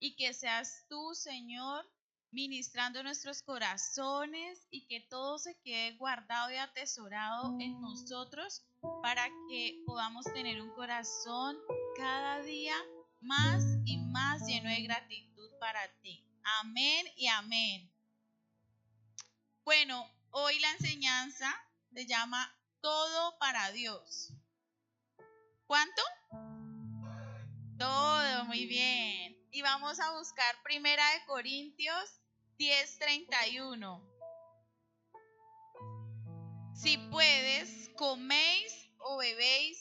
y que seas tú, Señor, ministrando nuestros corazones y que todo se quede guardado y atesorado en nosotros para que podamos tener un corazón cada día más y más lleno de gratitud para ti. Amén y amén. Bueno, hoy la enseñanza se llama Todo para Dios. ¿Cuánto? Todo, muy bien. Y vamos a buscar 1 Corintios 10:31. Si puedes, coméis o bebéis.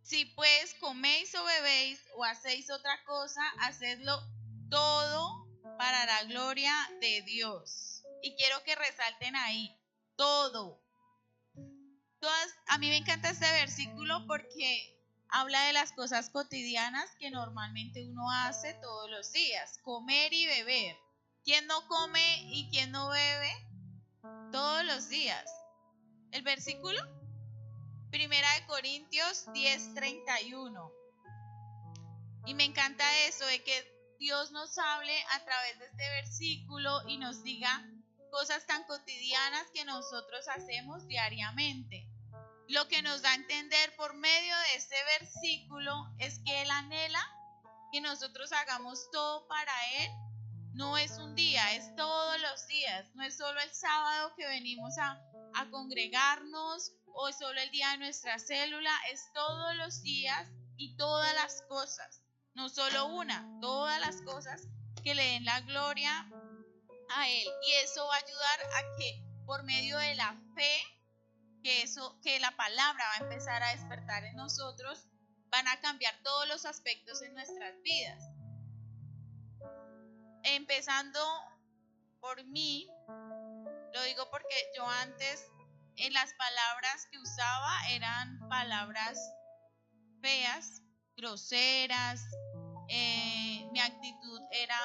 Si pues coméis o bebéis o hacéis otra cosa, hacedlo todo para la gloria de Dios. Y quiero que resalten ahí, todo. A mí me encanta este versículo porque habla de las cosas cotidianas que normalmente uno hace todos los días, comer y beber. ¿Quién no come y quién no bebe todos los días? El versículo, 1 Corintios 10:31. Y me encanta eso de que Dios nos hable a través de este versículo y nos diga cosas tan cotidianas que nosotros hacemos diariamente. Lo que nos da a entender por medio de este versículo es que Él anhela que nosotros hagamos todo para Él. No es un día, es todos los días. No es solo el sábado que venimos a congregarnos o es solo el día de nuestra célula, es todos los días y todas las cosas. No solo una, todas las cosas que le den la gloria a Él. Y eso va a ayudar a que por medio de la fe, que la palabra va a empezar a despertar en nosotros, van a cambiar todos los aspectos en nuestras vidas. Empezando por mí, lo digo porque yo antes las palabras que usaba eran palabras feas, groseras, mi actitud era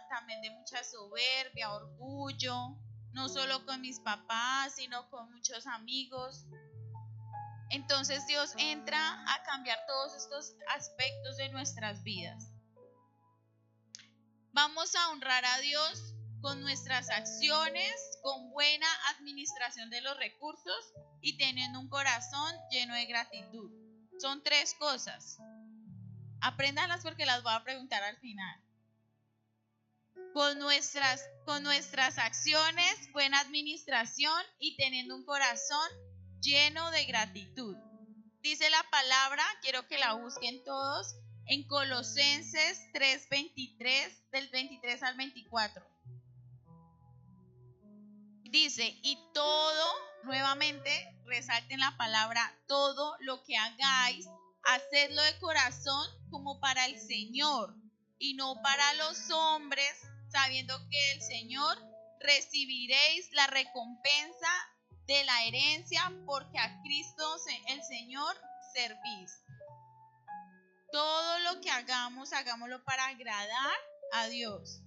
también de mucha soberbia, orgullo, no solo con mis papás, sino con muchos amigos. Entonces Dios entra a cambiar todos estos aspectos de nuestras vidas. Vamos a honrar a Dios con nuestras acciones, con buena administración de los recursos y teniendo un corazón lleno de gratitud. Son 3 cosas. Apréndanlas porque las voy a preguntar al final. Con nuestras acciones, buena administración y teniendo un corazón lleno de gratitud. Dice la palabra, quiero que la busquen todos, en Colosenses 3:23, del 23 al 24. Dice, y todo, nuevamente resalten la palabra, todo lo que hagáis, hacedlo de corazón como para el Señor y no para los hombres, sabiendo que el Señor recibiréis la recompensa de la herencia, porque a Cristo el Señor servís. Todo lo que hagamos, hagámoslo para agradar a Dios.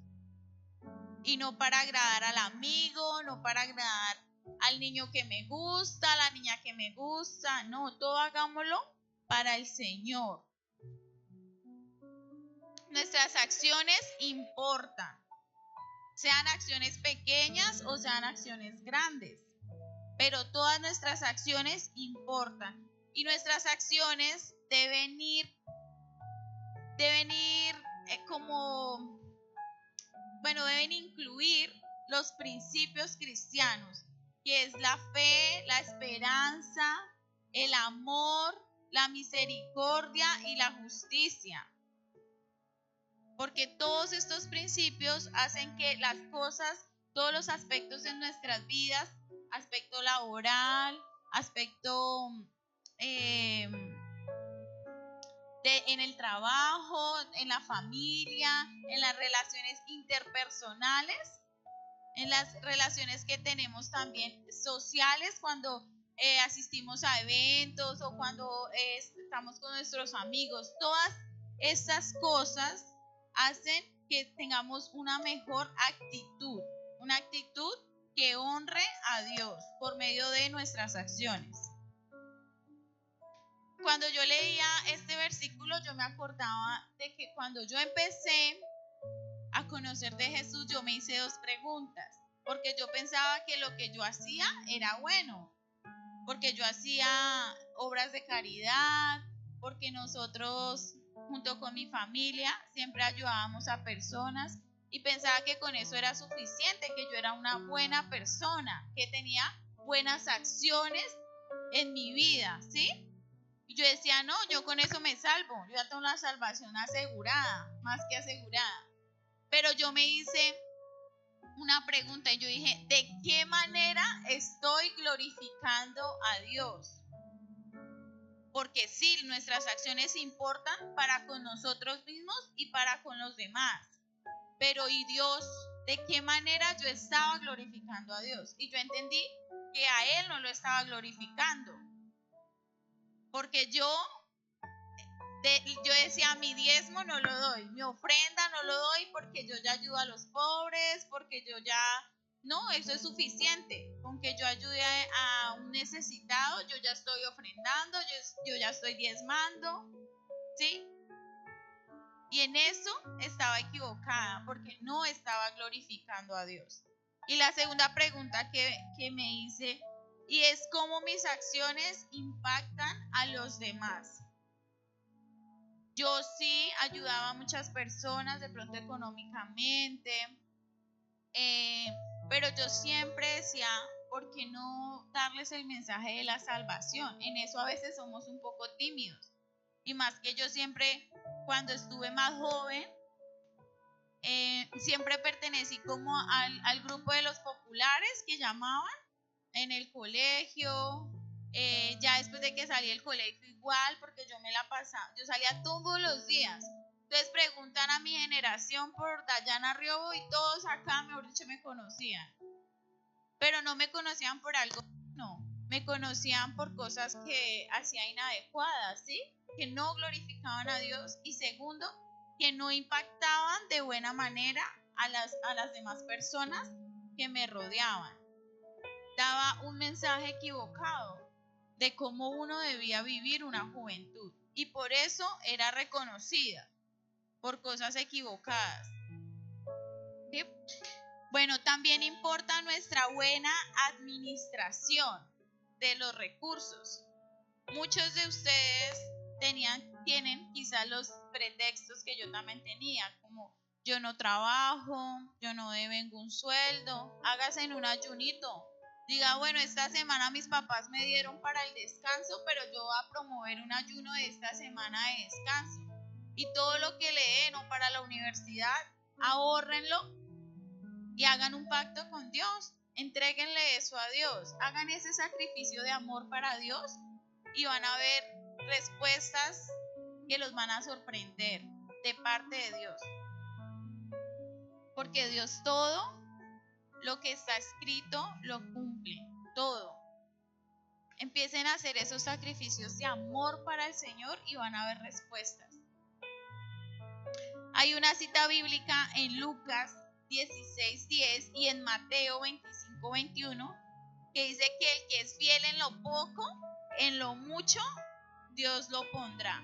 Y no para agradar al amigo, no para agradar al niño que me gusta, a la niña que me gusta. No, todo hagámoslo para el Señor. Nuestras acciones importan. Sean acciones pequeñas o sean acciones grandes. Pero todas nuestras acciones importan. Y nuestras acciones deben ir deben incluir los principios cristianos, que es la fe, la esperanza, el amor, la misericordia y la justicia. Porque todos estos principios hacen que las cosas, todos los aspectos en nuestras vidas, aspecto laboral, aspecto en el trabajo, en la familia, en las relaciones interpersonales, en las relaciones que tenemos también sociales cuando asistimos a eventos o cuando estamos con nuestros amigos. Todas estas cosas hacen que tengamos una mejor actitud, una actitud que honre a Dios por medio de nuestras acciones. cuando yo leía este versículo, yo me acordaba de que cuando yo empecé a conocer de Jesús, yo me hice 2 preguntas, porque yo pensaba que lo que yo hacía era bueno, porque yo hacía obras de caridad, porque nosotros junto con mi familia siempre ayudábamos a personas y pensaba que con eso era suficiente, que yo era una buena persona, que tenía buenas acciones en mi vida, ¿sí? Y yo decía, no, yo con eso me salvo, yo ya tengo la salvación asegurada, más que asegurada. Pero yo me hice una pregunta y yo dije, ¿de qué manera estoy glorificando a Dios? Porque sí, nuestras acciones importan para con nosotros mismos y para con los demás. Pero ¿y Dios? ¿De qué manera yo estaba glorificando a Dios? Y yo entendí que a Él no lo estaba glorificando. Porque yo decía, mi diezmo no lo doy, mi ofrenda no lo doy porque yo ya ayudo a los pobres, porque yo ya... No, eso es suficiente. Con que yo ayude a un necesitado, yo ya estoy ofrendando, yo ya estoy diezmando, ¿sí? Y en eso estaba equivocada, porque no estaba glorificando a Dios. Y la segunda pregunta que me hice, y es cómo mis acciones impactan a los demás. Yo sí ayudaba a muchas personas, de pronto económicamente, pero yo siempre decía, ¿por qué no darles el mensaje de la salvación? En eso a veces somos un poco tímidos. Y más que yo siempre, cuando estuve más joven, siempre pertenecí como al grupo de los populares que llamaban en el colegio. Ya después de que salí del colegio igual, porque yo me la pasaba, yo salía todos los días. Entonces preguntan a mi generación por Dayana Riobo y todos acá, mejor dicho, me conocían. Pero no me conocían por algo, no, me conocían por cosas que hacía inadecuadas, ¿sí? Que no glorificaban a Dios y segundo, que no impactaban de buena manera a las demás personas que me rodeaban. Daba un mensaje equivocado de cómo uno debía vivir una juventud y por eso era reconocida por cosas equivocadas. ¿Sí? Bueno, también importa nuestra buena administración de los recursos. Muchos de ustedes tienen quizás los pretextos que yo también tenía, como yo no trabajo, yo no devengo un sueldo, hágase en un ayunito. Diga, bueno, esta semana mis papás me dieron para el descanso, pero yo voy a promover un ayuno de esta semana de descanso. Y todo lo que le den o para la universidad, ahórrenlo y hagan un pacto con Dios. Entréguenle eso a Dios. Hagan ese sacrificio de amor para Dios y van a ver respuestas que los van a sorprender de parte de Dios. Porque Dios todo lo que está escrito lo cumple, todo. Empiecen a hacer esos sacrificios de amor para el Señor y van a ver respuestas. Hay una cita bíblica en Lucas 16:10 y en Mateo 25:21 que dice que el que es fiel en lo poco, en lo mucho, Dios lo pondrá.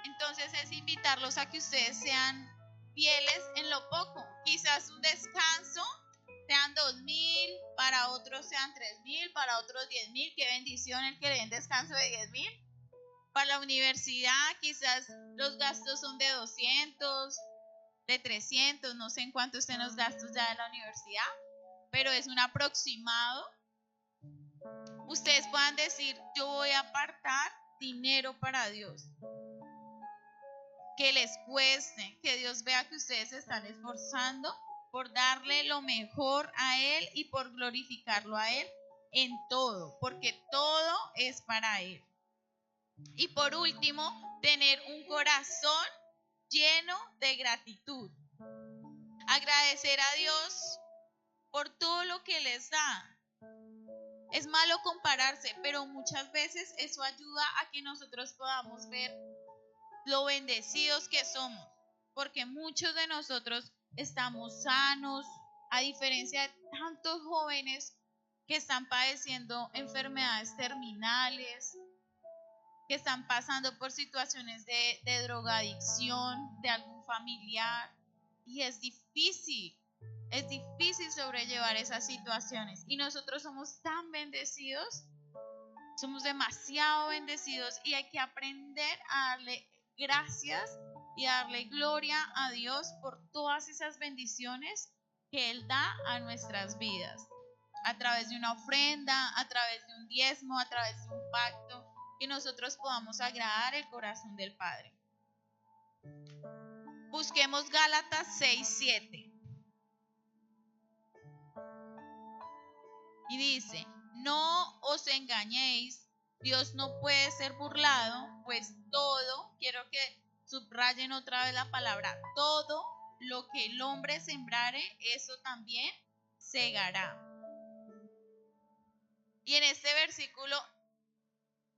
Entonces es invitarlos a que ustedes sean fieles en lo poco. Quizás un descanso sean 2,000, para otros sean 3,000, para otros 10,000. Qué bendición el que le den descanso de 10,000. Para la universidad quizás los gastos son de 200, de 300, no sé en cuánto estén los gastos ya de la universidad, pero es un aproximado. Ustedes puedan decir, yo voy a apartar dinero para Dios. Que les cueste, que Dios vea que ustedes se están esforzando por darle lo mejor a Él y por glorificarlo a Él en todo, porque todo es para Él. Y por último, tener un corazón lleno de gratitud. Agradecer a Dios por todo lo que les da. Es malo compararse, pero muchas veces eso ayuda a que nosotros podamos ver lo bendecidos que somos, porque muchos de nosotros estamos sanos, a diferencia de tantos jóvenes que están padeciendo enfermedades terminales, que están pasando por situaciones de drogadicción, de algún familiar, y es difícil sobrellevar esas situaciones. Y nosotros somos tan bendecidos, somos demasiado bendecidos, y hay que aprender a darle gracias y a darle gloria a Dios por todas esas bendiciones que Él da a nuestras vidas, a través de una ofrenda, a través de un diezmo, a través de un pacto, que nosotros podamos agradar el corazón del Padre. Busquemos Gálatas 6:7. Y dice: no os engañéis, Dios no puede ser burlado, pues todo, quiero que subrayen otra vez la palabra, todo lo que el hombre sembrare, eso también segará. Y en este versículo,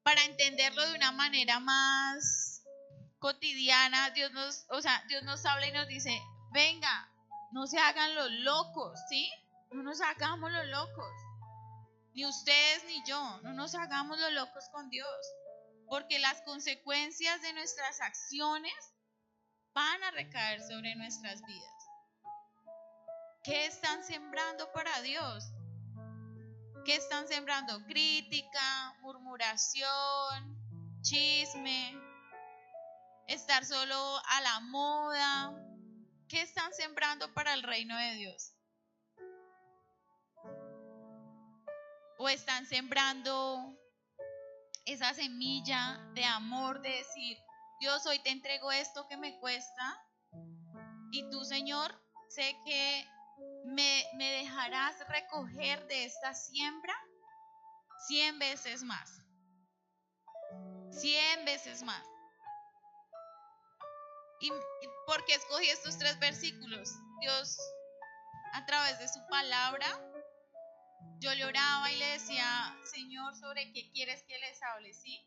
para entenderlo de una manera más cotidiana, Dios nos habla y nos dice: venga, no se hagan los locos, ¿sí? No nos hagamos los locos. Ni ustedes ni yo, no nos hagamos los locos con Dios, porque las consecuencias de nuestras acciones van a recaer sobre nuestras vidas. ¿Qué están sembrando para Dios? ¿Qué están sembrando? Crítica, murmuración, chisme, estar solo a la moda. ¿Qué están sembrando para el reino de Dios? ¿O están sembrando esa semilla de amor, de decir: Dios, hoy te entrego esto que me cuesta, y tú, Señor, sé que me dejarás recoger de esta siembra 100 veces más? 100 veces más. ¿Y por qué escogí estos 3 versículos? Dios, a través de su palabra, yo le oraba y le decía: Señor, ¿sobre qué quieres que les hable? ¿Sí?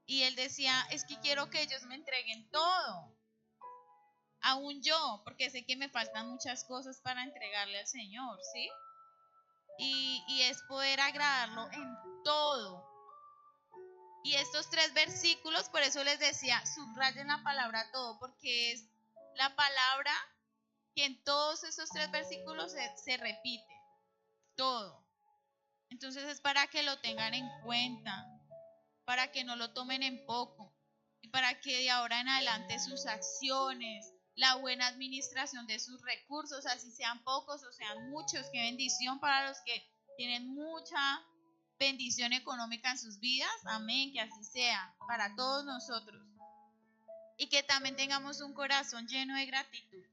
Y Él decía: es que quiero que ellos me entreguen todo. Aún yo, porque sé que me faltan muchas cosas para entregarle al Señor, ¿sí? Y es poder agradarlo en todo. Y estos 3 versículos, por eso les decía, subrayen la palabra todo, porque es la palabra que en todos esos 3 versículos se repite, todo. Entonces es para que lo tengan en cuenta, para que no lo tomen en poco, y para que de ahora en adelante sus acciones, la buena administración de sus recursos, así sean pocos o sean muchos, qué bendición para los que tienen mucha bendición económica en sus vidas, amén, que así sea para todos nosotros, y que también tengamos un corazón lleno de gratitud.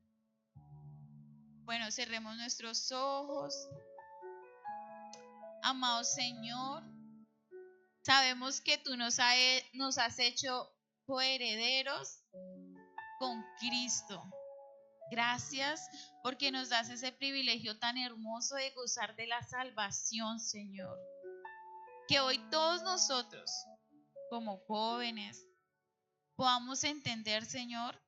Bueno, cerremos nuestros ojos. Amado Señor, sabemos que tú nos has hecho coherederos con Cristo. Gracias porque nos das ese privilegio tan hermoso de gozar de la salvación, Señor. Que hoy todos nosotros, como jóvenes, podamos entender, Señor,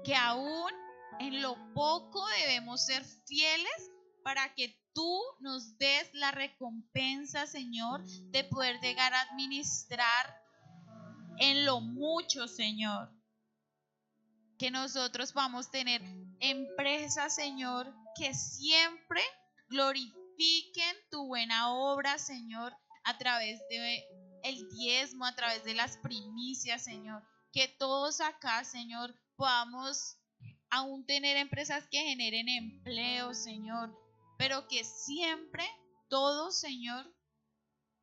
que aún en lo poco debemos ser fieles para que tú nos des la recompensa, Señor, de poder llegar a administrar en lo mucho, Señor. Que nosotros vamos a tener empresas, Señor, que siempre glorifiquen tu buena obra, Señor, a través de el diezmo, a través de las primicias, Señor. Que todos acá, Señor, podamos aún tener empresas que generen empleo, Señor, pero que siempre todo, Señor,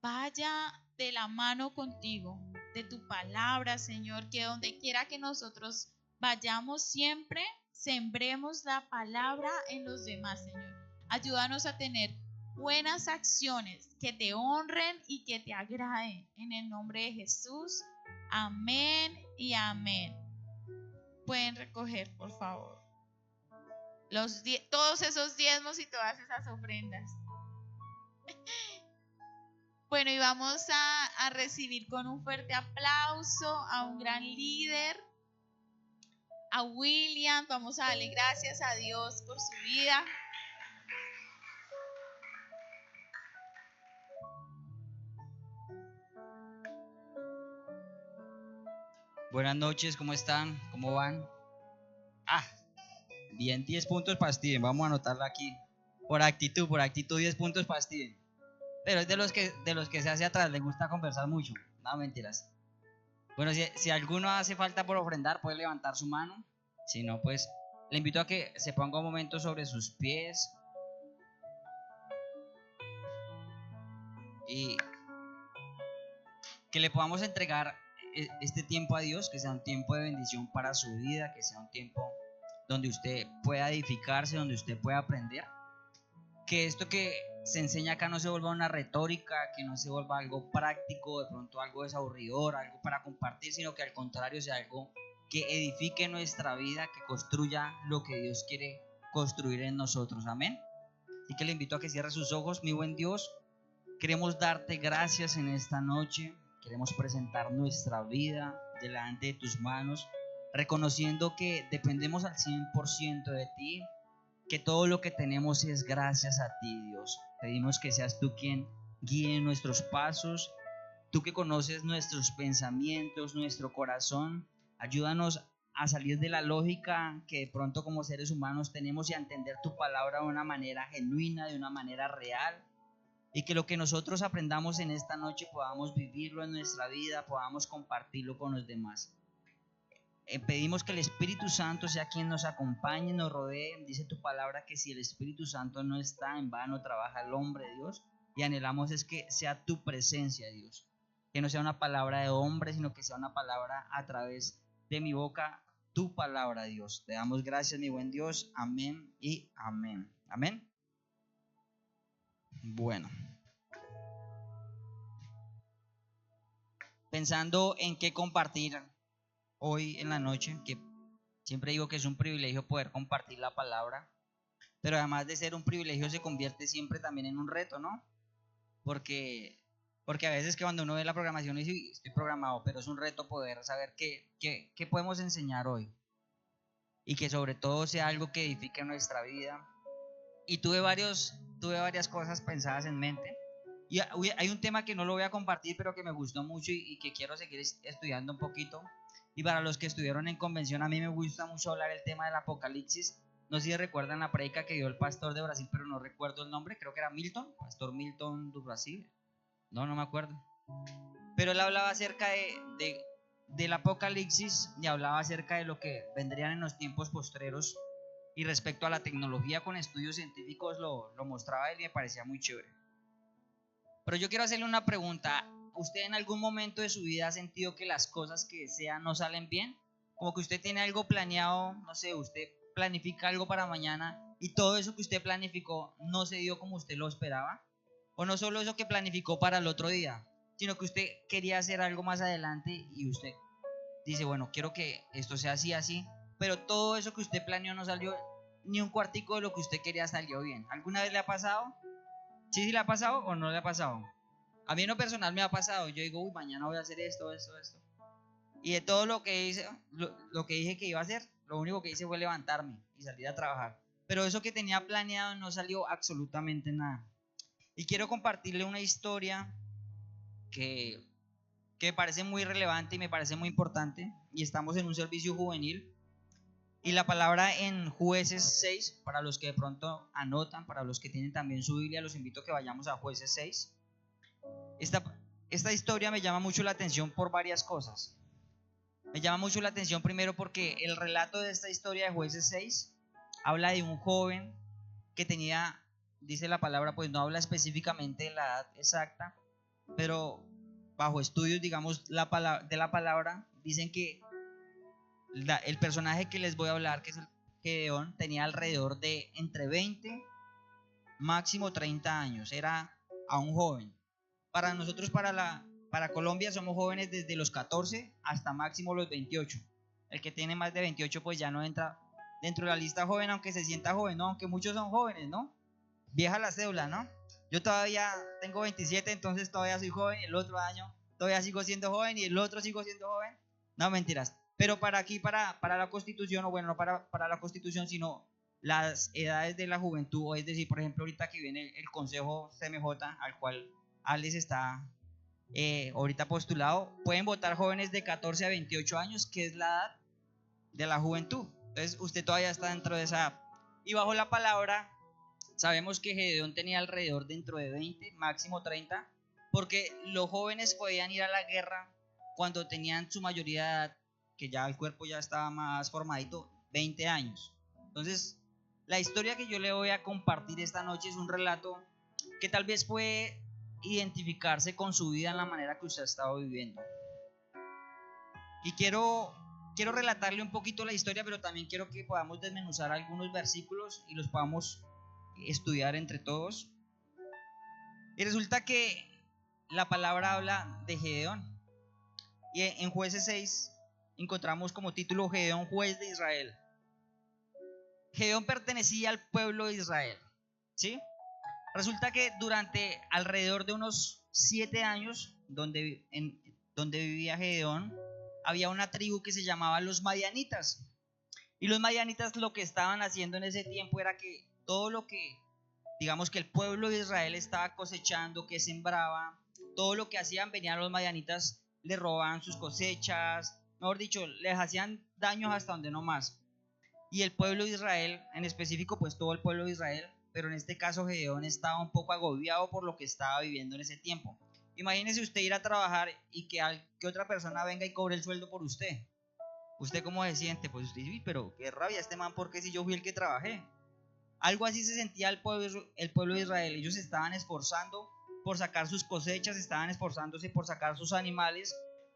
vaya de la mano contigo, de tu palabra, Señor, que donde quiera que nosotros vayamos siempre, sembremos la palabra en los demás, Señor. Ayúdanos a tener buenas acciones que te honren y que te agraden. En el nombre de Jesús, amén y amén. Pueden recoger, por favor, todos esos diezmos y todas esas ofrendas. Bueno, y vamos a recibir con un fuerte aplauso a un gran líder, a William. Vamos a darle gracias a Dios por su vida. Buenas noches, ¿cómo están? ¿Cómo van? Ah, bien, 10 puntos para Steven, vamos a anotarla aquí. Por actitud 10 puntos para Steven. Pero es de los que se hace atrás, le gusta conversar mucho. No, mentiras. Bueno, si alguno hace falta por ofrendar, puede levantar su mano. Si no, pues le invito a que se ponga un momento sobre sus pies y que le podamos entregar este tiempo a Dios, que sea un tiempo de bendición para su vida, que sea un tiempo donde usted pueda edificarse, donde usted pueda aprender. Que esto que se enseña acá no se vuelva una retórica, que no se vuelva algo práctico, de pronto algo desaburridor, algo para compartir, sino que al contrario sea algo que edifique nuestra vida, que construya lo que Dios quiere construir en nosotros. Amén. Así que le invito a que cierre sus ojos, mi buen Dios. Queremos darte gracias en esta noche. Queremos presentar nuestra vida delante de tus manos, reconociendo que dependemos al 100% de ti, que todo lo que tenemos es gracias a ti, Dios. Pedimos que seas tú quien guíe nuestros pasos, tú que conoces nuestros pensamientos, nuestro corazón. Ayúdanos a salir de la lógica que de pronto como seres humanos tenemos y a entender tu palabra de una manera genuina, de una manera real. Y que lo que nosotros aprendamos en esta noche podamos vivirlo en nuestra vida, podamos compartirlo con los demás. Pedimos que el Espíritu Santo sea quien nos acompañe, nos rodee. Dice tu palabra que si el Espíritu Santo no está, en vano trabaja el hombre, Dios. Y anhelamos es que sea tu presencia, Dios. Que no sea una palabra de hombre, sino que sea una palabra a través de mi boca, tu palabra, Dios. Te damos gracias, mi buen Dios. Amén y amén. Amén. Bueno. Pensando en qué compartir hoy en la noche, que siempre digo que es un privilegio poder compartir la palabra, pero además de ser un privilegio se convierte siempre también en un reto, ¿no? Porque, porque a veces que cuando uno ve la programación dice, estoy programado, pero es un reto poder saber qué podemos enseñar hoy y que sobre todo sea algo que edifique nuestra vida. Y tuve varias cosas pensadas en mente. Y hay un tema que no lo voy a compartir, pero que me gustó mucho y que quiero seguir estudiando un poquito. Y para los que estuvieron en convención, a mí me gusta mucho hablar el tema del Apocalipsis. No sé si recuerdan la predica que dio el pastor de Brasil, pero no recuerdo el nombre. Creo que era Milton, Pastor Milton do Brasil. No me acuerdo. Pero él hablaba acerca del Apocalipsis y hablaba acerca de lo que vendrían en los tiempos postreros. Y respecto a la tecnología con estudios científicos lo mostraba él y me parecía muy chévere. Pero yo quiero hacerle una pregunta. ¿Usted en algún momento de su vida ha sentido que las cosas que desean no salen bien? Como que usted tiene algo planeado, no sé, usted planifica algo para mañana y todo eso que usted planificó no se dio como usted lo esperaba. O no solo eso que planificó para el otro día, sino que usted quería hacer algo más adelante y usted dice, bueno, quiero que esto sea así, así, pero todo eso que usted planeó no salió, ni un cuartico de lo que usted quería salió bien. ¿Alguna vez le ha pasado? ¿Sí le ha pasado o no le ha pasado? A mí en lo personal me ha pasado. Yo digo, uy, mañana voy a hacer esto. Y de todo lo que hice, lo que dije que iba a hacer, lo único que hice fue levantarme y salir a trabajar. Pero eso que tenía planeado no salió absolutamente nada. Y quiero compartirle una historia que, que me parece muy relevante y me parece muy importante. Y estamos en un servicio juvenil. Y la palabra en Jueces 6, para los que de pronto anotan, para los que tienen también su Biblia, los invito a que vayamos a Jueces 6. Esta historia me llama mucho la atención por varias cosas. Me llama mucho la atención primero porque el relato de esta historia de Jueces 6 habla de un joven que tenía, dice la palabra, pues no habla específicamente de la edad exacta, pero bajo estudios, digamos, de la palabra, dicen que el personaje que les voy a hablar, que es el Gedeón, tenía alrededor de entre 20, máximo 30 años. Era aún joven. Para nosotros, para Colombia, somos jóvenes desde los 14 hasta máximo los 28. El que tiene más de 28 pues ya no entra dentro de la lista joven, aunque se sienta joven, ¿no? Aunque muchos son jóvenes, ¿no? Vieja la cédula, ¿no? Yo todavía tengo 27, entonces todavía soy joven. El otro año todavía sigo siendo joven y el otro sigo siendo joven. No, mentiras. Pero para aquí, para la Constitución, o bueno, no para la Constitución, sino las edades de la juventud, o es decir, por ejemplo, ahorita que viene el Consejo CMJ, al cual Alex está ahorita postulado, pueden votar jóvenes de 14 a 28 años, que es la edad de la juventud. Entonces usted todavía está dentro de esa edad. Y bajo la palabra, sabemos que Gedeón tenía alrededor dentro de 20, máximo 30, porque los jóvenes podían ir a la guerra cuando tenían su mayoría de edad, que ya el cuerpo ya estaba más formadito, 20 años. Entonces, la historia que yo le voy a compartir esta noche es un relato que tal vez puede identificarse con su vida en la manera que usted ha estado viviendo. Y quiero relatarle un poquito la historia, pero también quiero que podamos desmenuzar algunos versículos y los podamos estudiar entre todos. Y resulta que la palabra habla de Gedeón. Y en Jueces 6 encontramos como título Gedeón, juez de Israel. Gedeón pertenecía al pueblo de Israel, ¿sí? Resulta que durante alrededor de unos 7 años donde vivía Gedeón, había una tribu que se llamaba los madianitas. Y los madianitas lo que estaban haciendo en ese tiempo era que todo lo que, digamos, que el pueblo de Israel estaba cosechando, que sembraba, todo lo que hacían, venían los madianitas, le robaban sus cosechas, mejor dicho, les hacían daños hasta donde no más. Y el pueblo de Israel, en específico, pues todo el pueblo de Israel, pero en este caso Gedeón estaba un poco agobiado por lo que estaba viviendo en ese tiempo. Imagínese usted ir a trabajar y que otra persona venga y cobre el sueldo por usted. ¿Usted cómo se siente? Pues usted dice, pero qué rabia este man, porque si yo fui el que trabajé. Algo así se sentía el pueblo de Israel. Ellos se estaban esforzando por sacar sus cosechas, estaban esforzándose por sacar sus animales,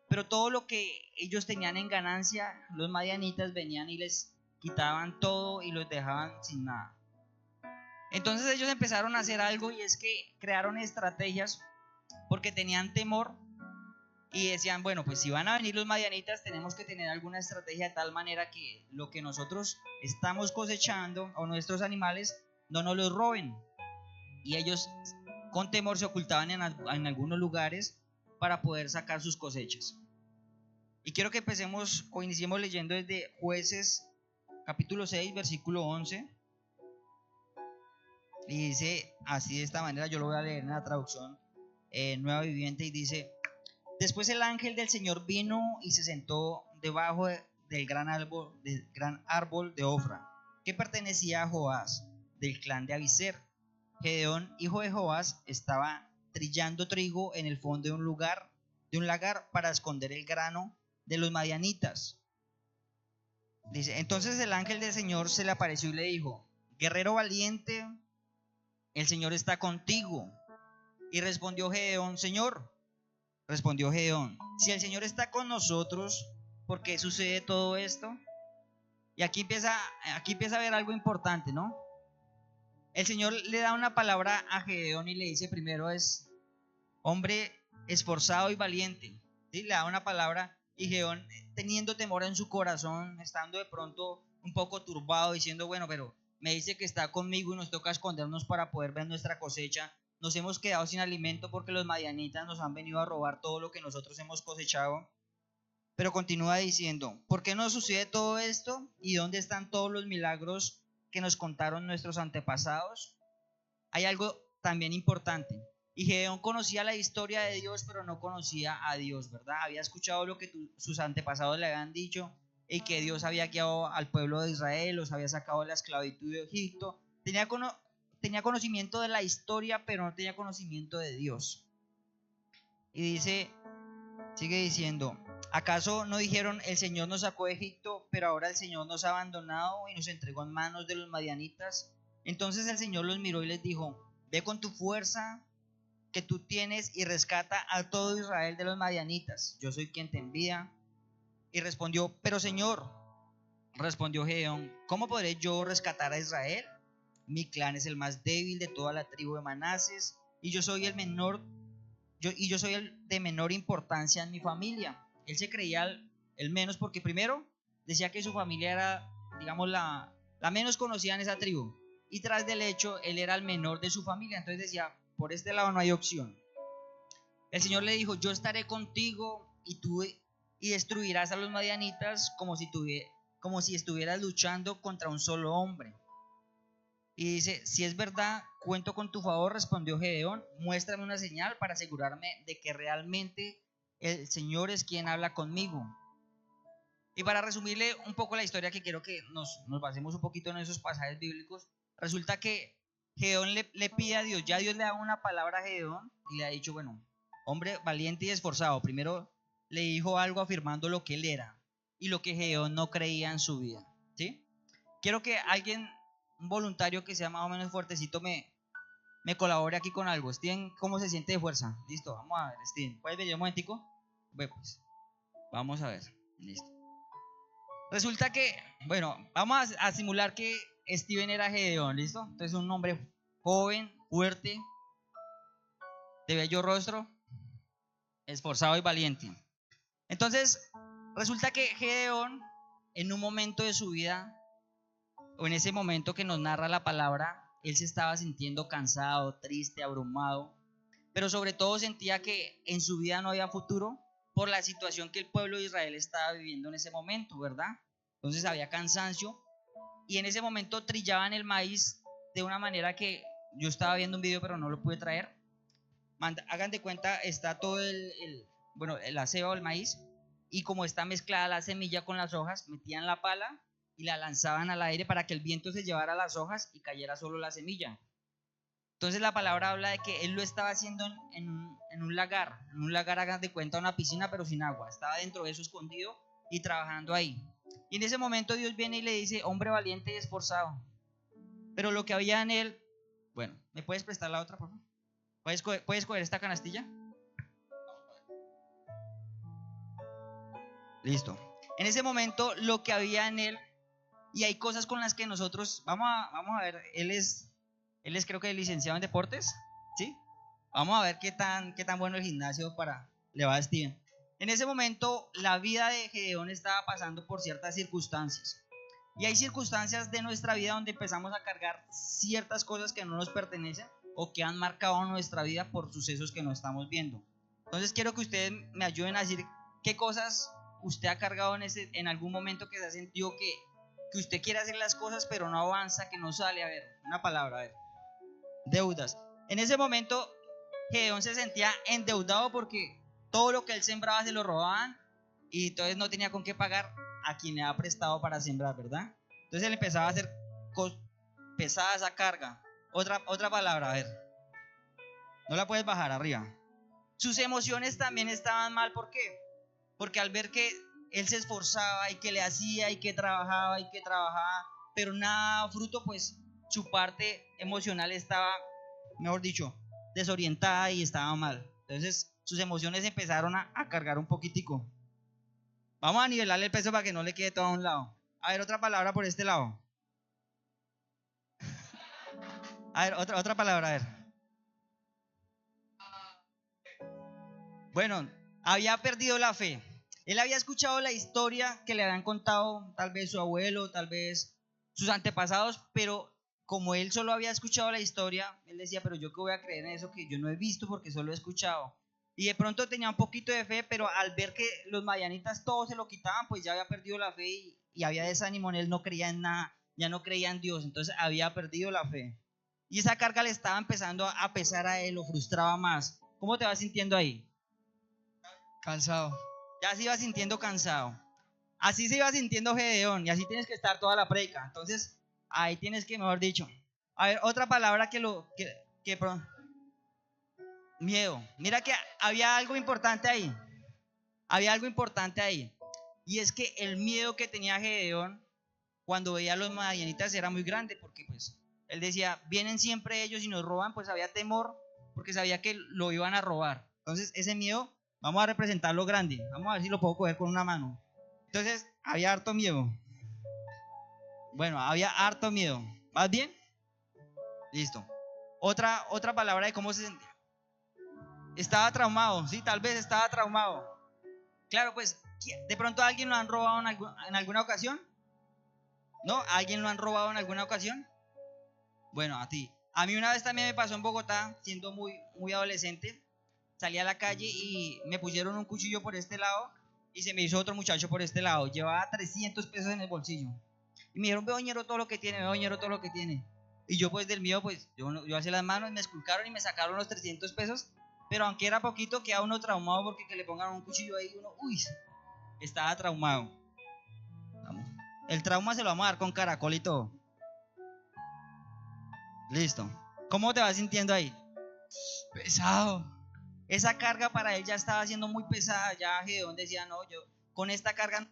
pero todo lo que ellos tenían en ganancia, los madianitas venían y les quitaban todo y los dejaban sin nada. Entonces ellos empezaron a hacer algo, y es que crearon estrategias porque tenían temor y decían, bueno, pues si van a venir los madianitas, tenemos que tener alguna estrategia de tal manera que lo que nosotros estamos cosechando o nuestros animales no nos los roben. Y ellos con temor se ocultaban en algunos lugares para poder sacar sus cosechas. Y quiero que empecemos o iniciemos leyendo desde Jueces capítulo 6, versículo 11. Y dice así, de esta manera, yo lo voy a leer en la traducción Nueva Viviente, y dice: después el ángel del Señor vino y se sentó debajo del gran árbol de Ofra, que pertenecía a Joás, del clan de Abiser. Gedeón, hijo de Joás, estaba trillando trigo en el fondo de un lagar para esconder el grano de los madianitas. Dice, entonces el ángel del Señor se le apareció y le dijo: guerrero valiente, el Señor está contigo. Y respondió Gedeón: si el Señor está con nosotros, ¿por qué sucede todo esto? Y aquí empieza a ver algo importante, ¿no? El Señor le da una palabra a Gedeón y le dice primero es hombre esforzado y valiente, ¿sí? Le da una palabra, y Gedeón, teniendo temor en su corazón, estando de pronto un poco turbado, diciendo, bueno, pero me dice que está conmigo y nos toca escondernos para poder ver nuestra cosecha. Nos hemos quedado sin alimento porque los madianitas nos han venido a robar todo lo que nosotros hemos cosechado. Pero continúa diciendo, ¿por qué nos sucede todo esto? ¿Y dónde están todos los milagros que nos contaron nuestros antepasados? Hay algo también importante. Y Gedeón conocía la historia de Dios, pero no conocía a Dios, ¿verdad? Había escuchado lo que sus antepasados le habían dicho, y que Dios había guiado al pueblo de Israel, los había sacado de la esclavitud de Egipto. Tenía conocimiento de la historia, pero no tenía conocimiento de Dios. Y sigue diciendo, ¿acaso no dijeron el Señor nos sacó de Egipto, pero ahora el Señor nos ha abandonado y nos entregó en manos de los madianitas? Entonces el Señor los miró y les dijo: ve con tu fuerza que tú tienes y rescata a todo Israel de los madianitas. Yo soy quien te envía. Y respondió: pero Señor, respondió Gedeón, ¿cómo podré yo rescatar a Israel? Mi clan es el más débil de toda la tribu de Manases, y yo soy el de menor importancia en mi familia. Él se creía el menos porque primero decía que su familia era, digamos, la menos conocida en esa tribu, y tras del hecho él era el menor de su familia. Entonces decía, por este lado no hay opción. El Señor le dijo: yo estaré contigo y destruirás a los madianitas como si estuvieras luchando contra un solo hombre. Y dice, si es verdad, cuento con tu favor, respondió Gedeón, muéstrame una señal para asegurarme de que realmente el Señor es quien habla conmigo. Y para resumirle un poco la historia, que quiero que nos basemos un poquito en esos pasajes bíblicos, resulta que Gedeón le pide a Dios, ya Dios le da una palabra a Gedeón y le ha dicho, bueno, hombre valiente y esforzado. Primero le dijo algo afirmando lo que él era y lo que Gedeón no creía en su vida, ¿sí? Quiero que alguien, un voluntario que sea más o menos fuertecito, me colabore aquí con algo. Steven, ¿cómo se siente de fuerza? Listo, vamos a ver, Steven, ¿puedes venir un momentico? Ve pues, vamos a ver, listo. Resulta que, bueno, vamos a simular que Steven era Gedeón, ¿listo? Entonces un hombre joven, fuerte, de bello rostro, esforzado y valiente. Entonces, resulta que Gedeón, en un momento de su vida, o en ese momento que nos narra la palabra, él se estaba sintiendo cansado, triste, abrumado, pero sobre todo sentía que en su vida no había futuro por la situación que el pueblo de Israel estaba viviendo en ese momento, ¿verdad? Entonces había cansancio y en ese momento trillaban el maíz de una manera que yo estaba viendo un video pero no lo pude traer. Hagan de cuenta, está todo la ceba o el maíz, y como está mezclada la semilla con las hojas, metían la pala y la lanzaban al aire para que el viento se llevara las hojas y cayera solo la semilla. Entonces la palabra habla de que él lo estaba haciendo en un lagar, hagan de cuenta una piscina pero sin agua, estaba dentro de eso escondido y trabajando ahí. Y en ese momento Dios viene y le dice, hombre valiente y esforzado. Pero lo que había en él, bueno, ¿me puedes prestar la otra, por favor? ¿Puedes coger esta canastilla? Listo. En ese momento lo que había en él, y hay cosas con las que nosotros, vamos a ver, él es creo que licenciado en deportes, ¿sí? Vamos a ver qué tan bueno el gimnasio le va a Steven. En ese momento la vida de Gedeón estaba pasando por ciertas circunstancias. Y hay circunstancias de nuestra vida donde empezamos a cargar ciertas cosas que no nos pertenecen o que han marcado nuestra vida por sucesos que no estamos viendo. Entonces quiero que ustedes me ayuden a decir qué cosas usted ha cargado en algún momento que se ha sentido que usted quiere hacer las cosas pero no avanza, que no sale. A ver, una palabra, a ver. Deudas. En ese momento Gedeón se sentía endeudado porque todo lo que él sembraba se lo robaban y entonces no tenía con qué pagar a quien le ha prestado para sembrar, ¿verdad? Entonces él empezaba a hacer pesada esa carga. Otra palabra, a ver. No la puedes bajar arriba. Sus emociones también estaban mal, ¿por qué? Porque al ver que él se esforzaba y que le hacía y que trabajaba, pero nada fruto, pues su parte emocional estaba, mejor dicho, desorientada y estaba mal. Entonces sus emociones empezaron a cargar un poquitico. Vamos a nivelarle el peso para que no le quede todo a un lado. A ver, otra palabra por este lado. A ver, otra palabra, a ver. Bueno, había perdido la fe. Él había escuchado la historia que le habían contado tal vez su abuelo, tal vez sus antepasados, pero como él solo había escuchado la historia, él decía, pero yo qué voy a creer en eso que yo no he visto porque solo he escuchado. Y de pronto tenía un poquito de fe, pero al ver que los madianitas todos se lo quitaban, pues ya había perdido la fe y había desánimo en él, no creía en nada, ya no creía en Dios, entonces había perdido la fe. Y esa carga le estaba empezando a pesar a él, lo frustraba más. ¿Cómo te vas sintiendo ahí? Cansado. Ya se iba sintiendo cansado. Así se iba sintiendo Gedeón y así tienes que estar toda la predica. Entonces, ahí tienes que, mejor dicho. A ver, otra palabra miedo. Mira que había algo importante ahí. Había algo importante ahí. Y es que el miedo que tenía Gedeón cuando veía a los madianitas era muy grande, porque pues él decía, vienen siempre ellos y nos roban, pues había temor porque sabía que lo iban a robar. Entonces, ese miedo, vamos a representarlo grande. Vamos a ver si lo puedo coger con una mano. Entonces, había harto miedo. Bueno, había harto miedo. ¿Vas bien? Listo. Otra palabra de cómo se sentía. Estaba traumado, sí, tal vez estaba traumado. Claro, pues, ¿de pronto a alguien lo han robado en alguna ocasión? ¿No? ¿A alguien lo han robado en alguna ocasión? Bueno, a ti. A mí una vez también me pasó en Bogotá, siendo muy adolescente. Salí a la calle y me pusieron un cuchillo por este lado y se me hizo otro muchacho por este lado. Llevaba 300 pesos en el bolsillo. Y me dijeron, ve, oñero, todo lo que tiene, ve, oñero, todo lo que tiene. Y yo pues del mío, pues yo hacía las manos, me esculcaron y me sacaron los 300 pesos. Pero aunque era poquito, queda uno traumado porque que le pongan un cuchillo ahí, uno, uy, estaba traumado. Vamos. El trauma se lo vamos a dar con caracol y todo. Listo. ¿Cómo te vas sintiendo ahí? Pesado. Esa carga para él ya estaba siendo muy pesada. Ya Gedeón decía, no, yo con esta carga.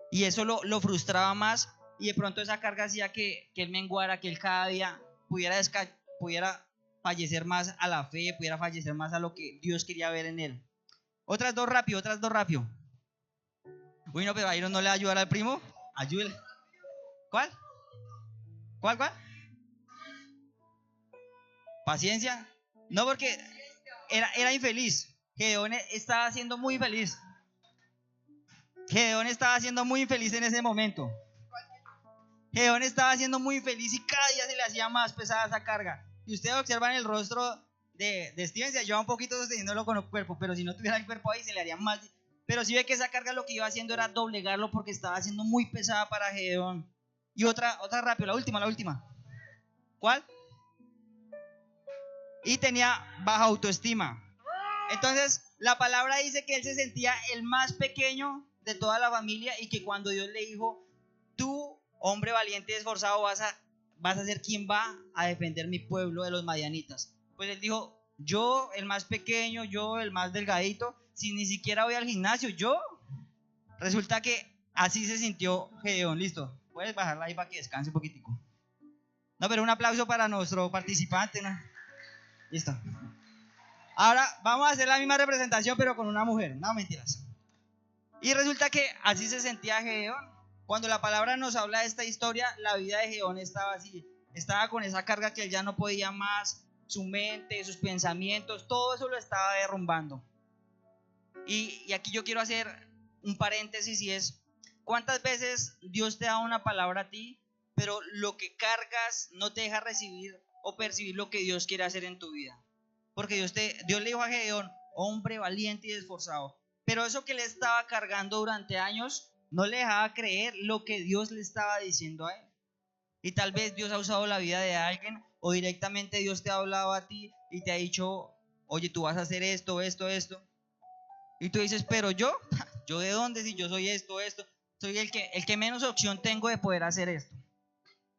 Y eso lo frustraba más. Y de pronto esa carga hacía que él menguara, que él cada día pudiera fallecer más a la fe, pudiera fallecer más a lo que Dios quería ver en él. Otras dos rápido. Uy, no, pero Iron no le va a ayudar al primo. Ayúdele. ¿Cuál? ¿Cuál? Paciencia. No, porque era infeliz. Gedeón estaba siendo muy feliz. Gedeón estaba siendo muy infeliz en ese momento. Gedeón estaba siendo muy feliz y cada día se le hacía más pesada esa carga. Y ustedes observan el rostro de Steven, se lleva un poquito sosteniéndolo con el cuerpo, pero si no tuviera el cuerpo ahí se le haría más. Pero sí ve que esa carga lo que iba haciendo era doblegarlo porque estaba siendo muy pesada para Gedeón. Y otra rápido, la última. ¿Cuál? Y tenía baja autoestima. Entonces, la palabra dice que él se sentía el más pequeño de toda la familia y que cuando Dios le dijo, tú, hombre valiente y esforzado, vas a ser quien va a defender mi pueblo de los madianitas. Pues él dijo, yo, el más pequeño, yo, el más delgadito, si ni siquiera voy al gimnasio, yo. Resulta que así se sintió Gedeón. Listo, puedes bajarla ahí para que descanse un poquitico. No, pero un aplauso para nuestro participante, ¿no? Listo. Ahora vamos a hacer la misma representación, pero con una mujer. No, mentiras. Y resulta que así se sentía Gedeón. Cuando la palabra nos habla de esta historia, la vida de Gedeón estaba así. Estaba con esa carga que él ya no podía más. Su mente, sus pensamientos, todo eso lo estaba derrumbando. Y aquí yo quiero hacer un paréntesis y es, ¿cuántas veces Dios te da una palabra a ti, pero lo que cargas no te deja recibir o percibir lo que Dios quiere hacer en tu vida? Porque Dios le dijo a Gedeón, hombre valiente y esforzado, pero eso que le estaba cargando durante años no le dejaba creer lo que Dios le estaba diciendo a él. Y tal vez Dios ha usado la vida de alguien o directamente Dios te ha hablado a ti y te ha dicho, oye, tú vas a hacer esto. Y tú dices, pero yo de dónde, si yo soy esto, soy el que menos opción tengo de poder hacer esto.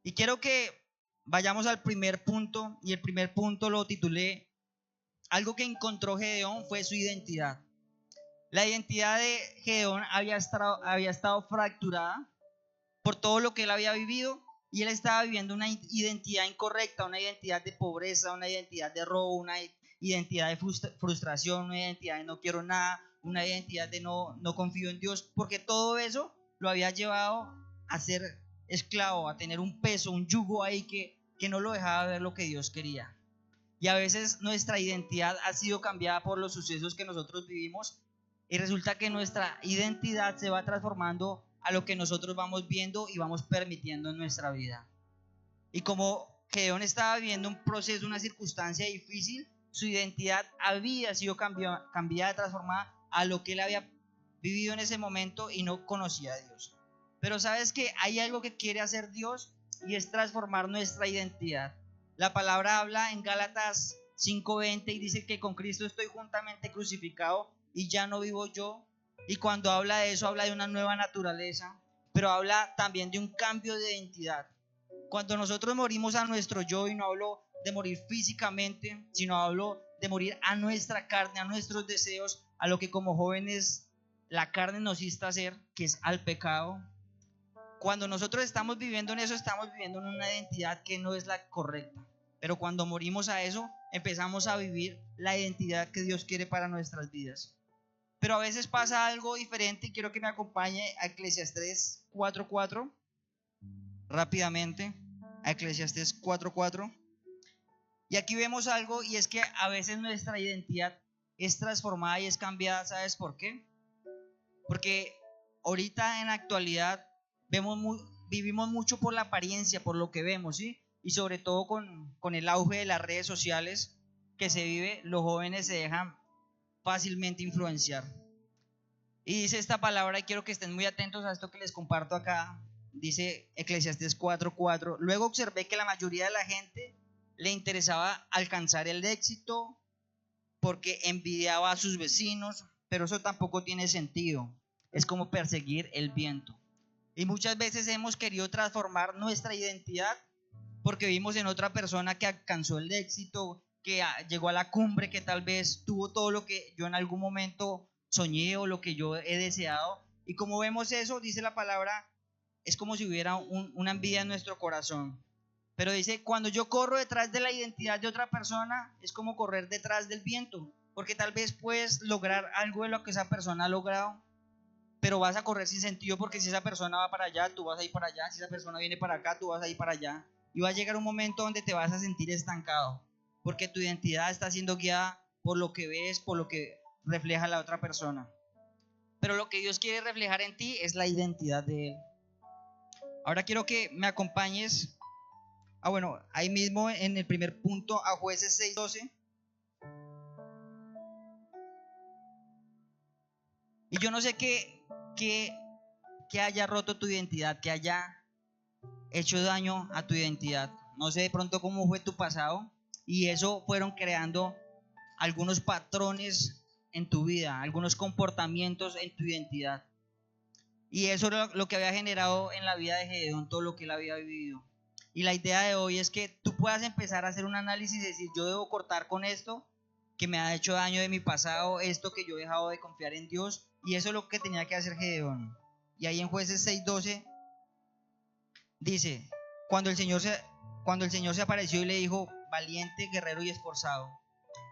Y quiero que vayamos al primer punto, y el primer punto lo titulé, algo que encontró Gedeón fue su identidad. La identidad de Gedeón había estado fracturada por todo lo que él había vivido, y él estaba viviendo una identidad incorrecta, una identidad de pobreza, una identidad de robo, una identidad de frustración, una identidad de no quiero nada, una identidad de no confío en Dios, porque todo eso lo había llevado a ser esclavo, a tener un peso, un yugo ahí que no lo dejaba ver lo que Dios quería. Y a veces nuestra identidad ha sido cambiada por los sucesos que nosotros vivimos y resulta que nuestra identidad se va transformando a lo que nosotros vamos viendo y vamos permitiendo en nuestra vida. Y como Gedeón estaba viviendo un proceso, una circunstancia difícil, su identidad había sido cambiada, transformada a lo que él había vivido en ese momento y no conocía a Dios. Pero sabes que hay algo que quiere hacer Dios y es transformar nuestra identidad. La palabra habla en Gálatas 5:20 y dice que con Cristo estoy juntamente crucificado y ya no vivo yo. Y cuando habla de eso, habla de una nueva naturaleza, pero habla también de un cambio de identidad. Cuando nosotros morimos a nuestro yo, y no hablo de morir físicamente, sino hablo de morir a nuestra carne, a nuestros deseos, a lo que como jóvenes la carne nos insta a hacer, que es al pecado. Cuando nosotros estamos viviendo en eso, estamos viviendo en una identidad que no es la correcta. Pero cuando morimos a eso, empezamos a vivir la identidad que Dios quiere para nuestras vidas. Pero a veces pasa algo diferente y quiero que me acompañe a Eclesiastés 4:4 rápidamente, a Eclesiastés 4:4. Y aquí vemos algo, y es que a veces nuestra identidad es transformada y es cambiada. ¿Sabes por qué? Porque ahorita en la actualidad vivimos mucho por la apariencia, por lo que vemos, ¿sí? Y sobre todo con el auge de las redes sociales que se vive, los jóvenes se dejan fácilmente influenciar. Y dice esta palabra, y quiero que estén muy atentos a esto que les comparto acá, dice Eclesiastés 4:4, luego observé que la mayoría de la gente le interesaba alcanzar el éxito porque envidiaba a sus vecinos, pero eso tampoco tiene sentido. Es como perseguir el viento. Y muchas veces hemos querido transformar nuestra identidad porque vimos en otra persona que alcanzó el éxito, que llegó a la cumbre, que tal vez tuvo todo lo que yo en algún momento soñé o lo que yo he deseado. Y como vemos eso, dice la palabra, es como si hubiera una envidia en nuestro corazón. Pero dice, cuando yo corro detrás de la identidad de otra persona, es como correr detrás del viento, porque tal vez puedes lograr algo de lo que esa persona ha logrado, pero vas a correr sin sentido, porque si esa persona va para allá, tú vas a ir para allá, si esa persona viene para acá, tú vas a ir para allá, y va a llegar un momento donde te vas a sentir estancado, porque tu identidad está siendo guiada por lo que ves, por lo que refleja la otra persona. Pero lo que Dios quiere reflejar en ti es la identidad de Él. Ahora quiero que me acompañes, bueno, ahí mismo en el primer punto, a Jueces 6:12. Y yo no sé qué haya roto tu identidad, que haya hecho daño a tu identidad. No sé de pronto cómo fue tu pasado, y eso fueron creando algunos patrones en tu vida, algunos comportamientos en tu identidad. Y eso era lo que había generado en la vida de Gedeón, todo lo que él había vivido. Y la idea de hoy es que tú puedas empezar a hacer un análisis y decir, yo debo cortar con esto que me ha hecho daño de mi pasado, esto que yo he dejado de confiar en Dios. Y eso es lo que tenía que hacer Gedeón. Y ahí en Jueces 6:12 dice, cuando el Señor se apareció y le dijo, valiente, guerrero y esforzado.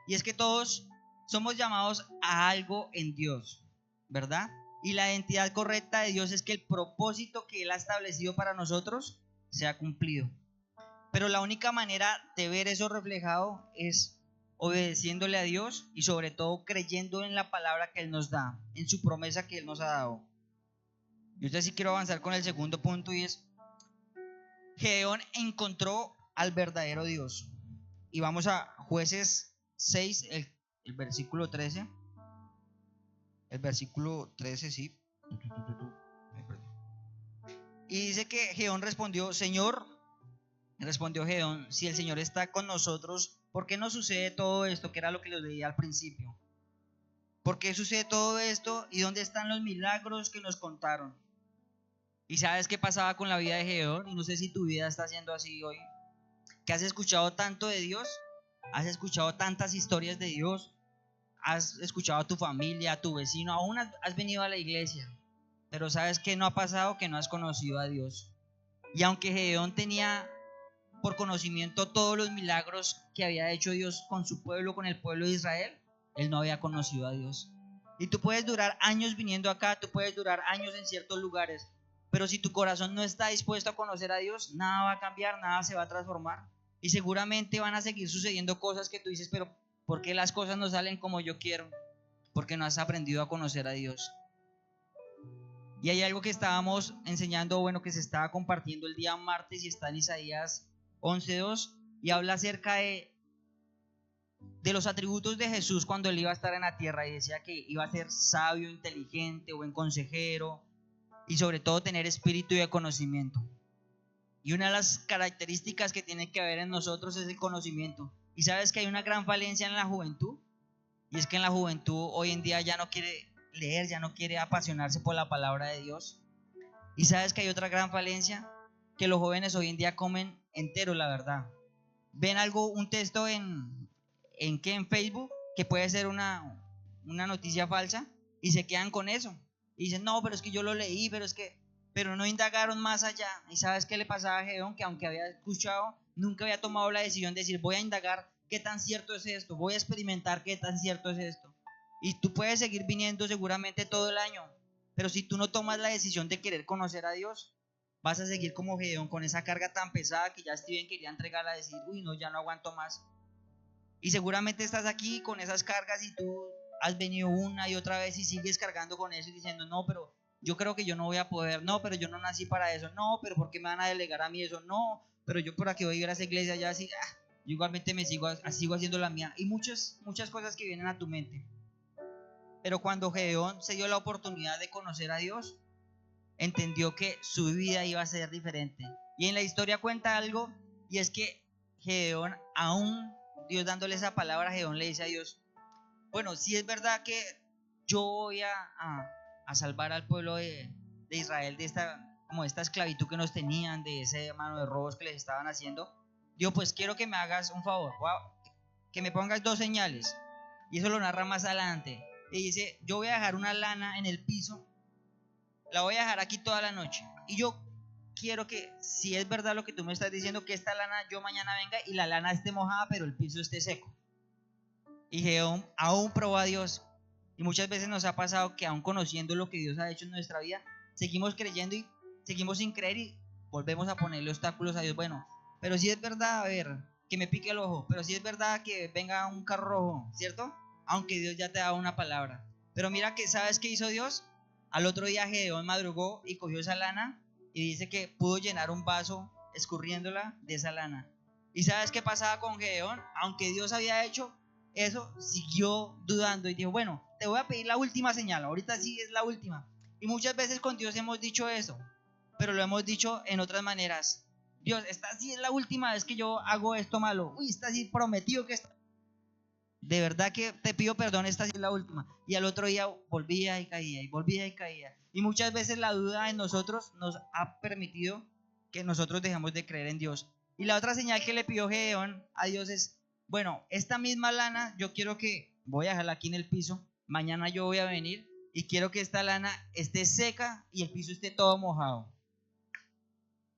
Y es que todos somos llamados a algo en Dios, ¿verdad? Y la identidad correcta de Dios es que el propósito que Él ha establecido para nosotros se ha cumplido. Pero la única manera de ver eso reflejado es obedeciéndole a Dios y sobre todo creyendo en la palabra que Él nos da, en su promesa que Él nos ha dado. Yo entonces sí quiero avanzar con el segundo punto, y es, Gedeón encontró al verdadero Dios. Y vamos a Jueces 6, el versículo 13. El versículo 13, sí. Y dice que Gedeón respondió, respondió Gedeón, si el Señor está con nosotros, ¿por qué no sucede todo esto? Que era lo que les leía al principio. ¿Por qué sucede todo esto? ¿Y dónde están los milagros que nos contaron? ¿Y sabes qué pasaba con la vida de Gedeón? Y no sé si tu vida está siendo así hoy. Que has escuchado tanto de Dios, has escuchado tantas historias de Dios, has escuchado a tu familia, a tu vecino, aún has venido a la iglesia, pero ¿sabes qué no ha pasado? Que no has conocido a Dios. Y aunque Gedeón tenía por conocimiento todos los milagros que había hecho Dios con su pueblo, con el pueblo de Israel, él no había conocido a Dios. Y tú puedes durar años viniendo acá, tú puedes durar años en ciertos lugares, pero si tu corazón no está dispuesto a conocer a Dios, nada va a cambiar, nada se va a transformar. Y seguramente van a seguir sucediendo cosas que tú dices, pero ¿por qué las cosas no salen como yo quiero? Porque no has aprendido a conocer a Dios. Y hay algo que estábamos enseñando, bueno, que se estaba compartiendo el día martes, y está en Isaías 11:2, y habla acerca de los atributos de Jesús cuando él iba a estar en la tierra, y decía que iba a ser sabio, inteligente, buen consejero, y sobre todo tener espíritu de conocimiento. Y una de las características que tiene que haber en nosotros es el conocimiento. Y sabes que hay una gran falencia en la juventud, y es que en la juventud hoy en día ya no quiere leer, ya no quiere apasionarse por la palabra de Dios. Y sabes que hay otra gran falencia, que los jóvenes hoy en día comen entero la verdad. Ven algo, un texto en Facebook, que puede ser una noticia falsa, y se quedan con eso. Y dicen, no, pero es que yo lo leí, pero no indagaron más allá. ¿Y sabes qué le pasaba a Gedeón? Que aunque había escuchado, nunca había tomado la decisión de decir, voy a indagar qué tan cierto es esto, voy a experimentar qué tan cierto es esto. Y tú puedes seguir viniendo seguramente todo el año, pero si tú no tomas la decisión de querer conocer a Dios, vas a seguir como Gedeón, con esa carga tan pesada que ya Steven quería entregarla, a decir, uy, no, ya no aguanto más. Y seguramente estás aquí con esas cargas, y tú has venido una y otra vez y sigues cargando con eso y diciendo, no, pero yo creo que yo no voy a poder, no, pero yo no nací para eso, no, pero ¿por qué me van a delegar a mí eso? No, pero yo por aquí voy a ir a esa iglesia ya así, yo igualmente sigo haciendo la mía. Y muchas cosas que vienen a tu mente. Pero cuando Gedeón se dio la oportunidad de conocer a Dios, entendió que su vida iba a ser diferente. Y en la historia cuenta algo, y es que Gedeón, aún Dios dándole esa palabra, Gedeón le dice a Dios, bueno, si es verdad que yo voy a salvar al pueblo de Israel de esta esclavitud que nos tenían, de ese mano de robos que les estaban haciendo, Dios, pues quiero que me hagas un favor, que me pongas 2 señales. Y eso lo narra más adelante. Y dice, yo voy a dejar una lana en el piso, la voy a dejar aquí toda la noche. Y yo quiero que, si es verdad lo que tú me estás diciendo, que esta lana yo mañana venga y la lana esté mojada, pero el piso esté seco. Y Gedeón aún probó a Dios. Y muchas veces nos ha pasado que aún conociendo lo que Dios ha hecho en nuestra vida, seguimos creyendo y seguimos sin creer y volvemos a ponerle obstáculos a Dios. Bueno, pero si es verdad, a ver, que me pique el ojo, pero si es verdad que venga un carro rojo, ¿cierto? Aunque Dios ya te ha dado una palabra. Pero mira que, ¿sabes qué hizo Dios? Al otro día Gedeón madrugó y cogió esa lana y dice que pudo llenar un vaso escurriéndola de esa lana. ¿Y sabes qué pasaba con Gedeón? Aunque Dios había hecho eso, siguió dudando y dijo, bueno, te voy a pedir la última señal, ahorita sí es la última. Y muchas veces con Dios hemos dicho eso, pero lo hemos dicho en otras maneras. Dios, esta sí es la última vez que yo hago esto malo. Uy, esta sí prometido que esta... De verdad que te pido perdón, esta sí es la última. Y al otro día volvía y caía, y volvía y caía. Y muchas veces la duda en nosotros nos ha permitido que nosotros dejemos de creer en Dios. Y la otra señal que le pidió Gedeón a Dios es, bueno, esta misma lana yo quiero que, voy a dejarla aquí en el piso, mañana yo voy a venir y quiero que esta lana esté seca y el piso esté todo mojado.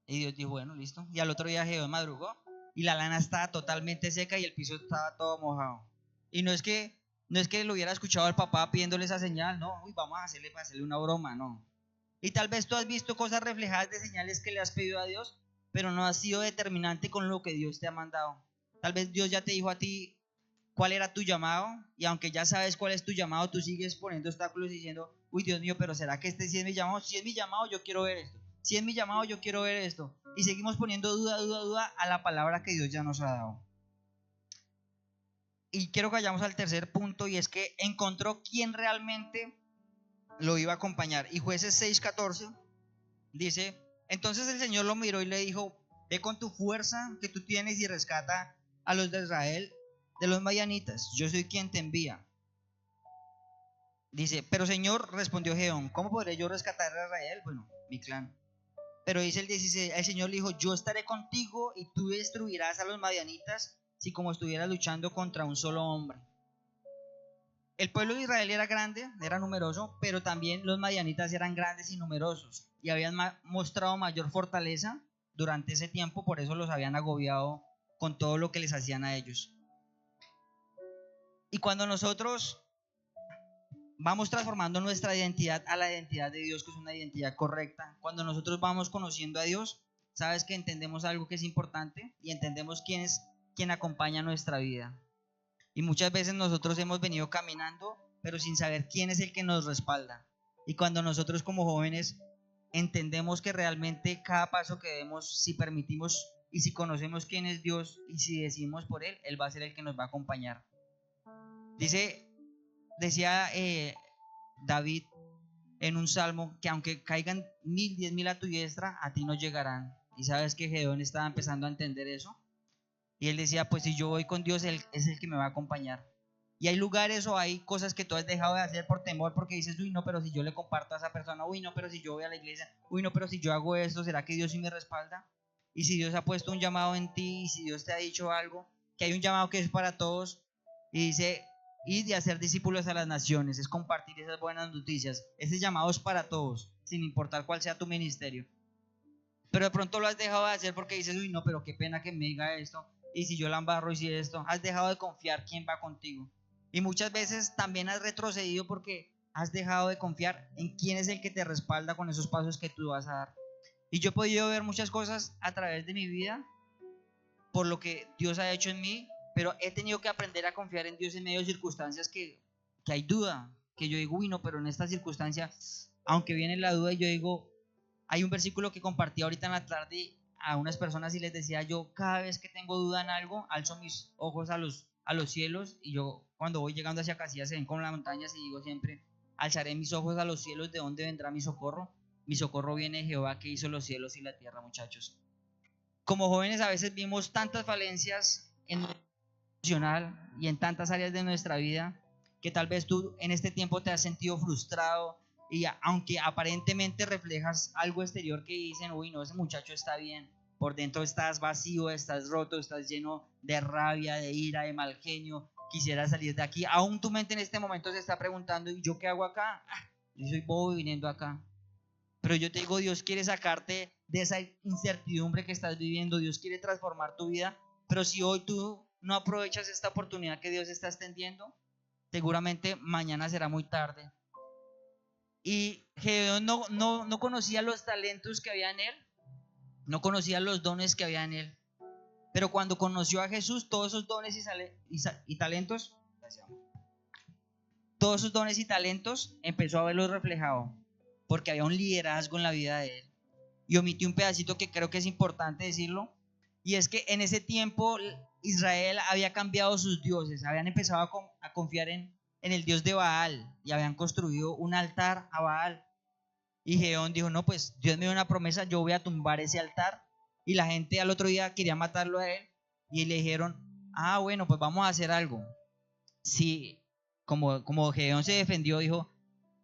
Y Dios dijo, bueno, listo. Y al otro día Gedeón madrugó y la lana estaba totalmente seca y el piso estaba todo mojado. Y no es que lo hubiera escuchado al papá pidiéndole esa señal, no, uy, vamos a hacerle una broma, no. Y tal vez tú has visto cosas reflejadas de señales que le has pedido a Dios, pero no has sido determinante con lo que Dios te ha mandado. Tal vez Dios ya te dijo a ti cuál era tu llamado, y aunque ya sabes cuál es tu llamado, tú sigues poniendo obstáculos diciendo, uy, Dios mío, pero ¿será que este sí es mi llamado? Si es mi llamado, yo quiero ver esto. Si es mi llamado, yo quiero ver esto. Y seguimos poniendo duda a la palabra que Dios ya nos ha dado. Y quiero que vayamos al tercer punto, y es que encontró quién realmente lo iba a acompañar. Y Jueces 6:14 dice, entonces el Señor lo miró y le dijo, ve con tu fuerza que tú tienes y rescata a los de Israel de los madianitas, yo soy quien te envía. Dice, pero Señor, respondió Gedeón, ¿cómo podré yo rescatar a Israel? Bueno, mi clan. Pero dice el 16, el Señor le dijo, yo estaré contigo y tú destruirás a los madianitas si como estuvieras luchando contra un solo hombre. El pueblo de Israel era grande, era numeroso, pero también los madianitas eran grandes y numerosos y habían mostrado mayor fortaleza durante ese tiempo, por eso los habían agobiado con todo lo que les hacían a ellos. Y cuando nosotros vamos transformando nuestra identidad a la identidad de Dios, que es una identidad correcta, cuando nosotros vamos conociendo a Dios, sabes que entendemos algo que es importante y entendemos quién es quien acompaña nuestra vida. Y muchas veces nosotros hemos venido caminando, pero sin saber quién es el que nos respalda. Y cuando nosotros como jóvenes entendemos que realmente cada paso que demos, si permitimos y si conocemos quién es Dios y si decidimos por Él, Él va a ser el que nos va a acompañar. Decía David en un salmo que aunque caigan 1000, 10,000 a tu diestra, a ti no llegarán. Y sabes que Gedeón estaba empezando a entender eso. Y él decía, pues si yo voy con Dios, Él es el que me va a acompañar. Y hay lugares o hay cosas que tú has dejado de hacer por temor, porque dices, uy, no, pero si yo le comparto a esa persona, uy, no, pero si yo voy a la iglesia, uy, no, pero si yo hago esto, ¿será que Dios sí me respalda? Y si Dios ha puesto un llamado en ti, y si Dios te ha dicho algo, que hay un llamado que es para todos, y dice, y de hacer discípulos a las naciones, es compartir esas buenas noticias. Ese llamado es para todos, sin importar cuál sea tu ministerio. Pero de pronto lo has dejado de hacer porque dices, uy, no, pero qué pena que me diga esto, y si yo la embarro y si esto, has dejado de confiar quién va contigo. Y muchas veces también has retrocedido porque has dejado de confiar en quién es el que te respalda con esos pasos que tú vas a dar. Y yo he podido ver muchas cosas a través de mi vida por lo que Dios ha hecho en mí, pero he tenido que aprender a confiar en Dios en medio de circunstancias que hay duda, que yo digo, uy, no, pero en esta circunstancia, aunque viene la duda, y yo digo, hay un versículo que compartí ahorita en la tarde a unas personas y les decía, yo cada vez que tengo duda en algo, alzo mis ojos a los cielos, y yo cuando voy llegando hacia Casillas se ven como las montañas y digo siempre, alzaré mis ojos a los cielos, ¿de dónde vendrá mi socorro? Mi socorro viene de Jehová que hizo los cielos y la tierra, muchachos. Como jóvenes a veces vimos tantas falencias en lo emocional y en tantas áreas de nuestra vida que tal vez tú en este tiempo te has sentido frustrado y aunque aparentemente reflejas algo exterior que dicen, uy, no, ese muchacho está bien, por dentro estás vacío, estás roto, estás lleno de rabia, de ira, de mal genio, quisiera salir de aquí. Aún tu mente en este momento se está preguntando, ¿y yo qué hago acá? Yo soy bobo viniendo acá. Pero yo te digo, Dios quiere sacarte de esa incertidumbre que estás viviendo. Dios quiere transformar tu vida. Pero si hoy tú no aprovechas esta oportunidad que Dios está extendiendo, seguramente mañana será muy tarde. Y Gedeón no conocía los talentos que había en él. No conocía los dones que había en él. Pero cuando conoció a Jesús, todos esos dones y talentos, todos esos dones y talentos empezó a verlos reflejados. Porque había un liderazgo en la vida de él. Y omití un pedacito que creo que es importante decirlo, y es que en ese tiempo Israel había cambiado sus dioses, habían empezado a confiar en el dios de Baal y habían construido un altar a Baal. Y Gedeón dijo, no, pues Dios me dio una promesa, yo voy a tumbar ese altar. Y la gente al otro día quería matarlo a él y le dijeron, bueno, pues vamos a hacer algo. Sí, como Gedeón se defendió, dijo,